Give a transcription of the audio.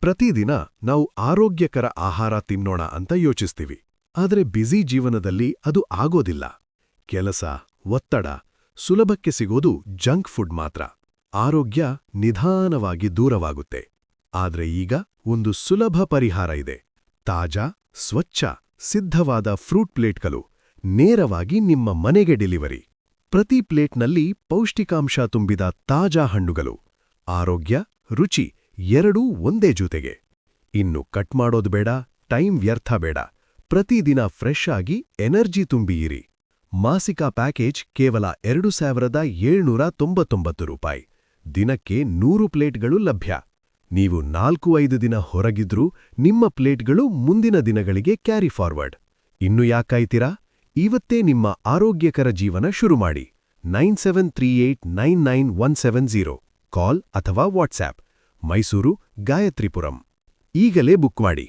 ಪ್ರತಿದಿನ ನಾವು ಆರೋಗ್ಯಕರ ಆಹಾರ ತಿನ್ನೋಣ ಅಂತ ಯೋಚಿಸ್ತೀವಿ. ಆದರೆ ಬ್ಯುಸಿ ಜೀವನದಲ್ಲಿ ಅದು ಆಗೋದಿಲ್ಲ. ಕೆಲಸ, ಒತ್ತಡ, ಸುಲಭಕ್ಕೆ ಸಿಗೋದು ಜಂಕ್ ಫುಡ್ ಮಾತ್ರ. ಆರೋಗ್ಯ ನಿಧಾನವಾಗಿ ದೂರವಾಗುತ್ತೆ. ಆದ್ರೆ ಈಗ ಒಂದು ಸುಲಭ ಪರಿಹಾರ ಇದೆ. ತಾಜಾ, ಸ್ವಚ್ಛ, ಸಿದ್ಧವಾದ ಫ್ರೂಟ್ ಪ್ಲೇಟ್ಗಳು ನೇರವಾಗಿ ನಿಮ್ಮ ಮನೆಗೆ ಡೆಲಿವರಿ. ಪ್ರತಿ ಪ್ಲೇಟ್ನಲ್ಲಿ ಪೌಷ್ಟಿಕಾಂಶ ತುಂಬಿದ ತಾಜಾ ಹಣ್ಣುಗಳು. ಆರೋಗ್ಯ, ರುಚಿ ಎರಡೂ ಒಂದೇ ಜೊತೆಗೆ. ಇನ್ನು ಕಟ್ ಮಾಡೋದು ಬೇಡ, ಟೈಮ್ ವ್ಯರ್ಥ ಬೇಡ. ಪ್ರತಿದಿನ ಫ್ರೆಶ್ ಆಗಿ ಎನರ್ಜಿ ತುಂಬಿಯಿರಿ. ಮಾಸಿಕ ಪ್ಯಾಕೇಜ್ ಕೇವಲ 2799 ರೂಪಾಯಿ. ದಿನಕ್ಕೆ 100 ಪ್ಲೇಟ್ಗಳು ಲಭ್ಯ. ನೀವು 4-5 ದಿನ ಹೊರಗಿದ್ರೂ ನಿಮ್ಮ ಪ್ಲೇಟ್ಗಳು ಮುಂದಿನ ದಿನಗಳಿಗೆ ಕ್ಯಾರಿ ಫಾರ್ವರ್ಡ್. ಇನ್ನು ಯಾಕಾಯ್ತೀರಾ? ಇವತ್ತೇ ನಿಮ್ಮ ಆರೋಗ್ಯಕರ ಜೀವನ ಶುರು ಮಾಡಿ. 9738999170 ಕಾಲ್ ಅಥವಾ ವಾಟ್ಸ್ಆಪ್. ಮೈಸೂರು, ಗಾಯತ್ರಿಪುರಂ. ಈಗಲೇ ಬುಕ್ ಮಾಡಿ.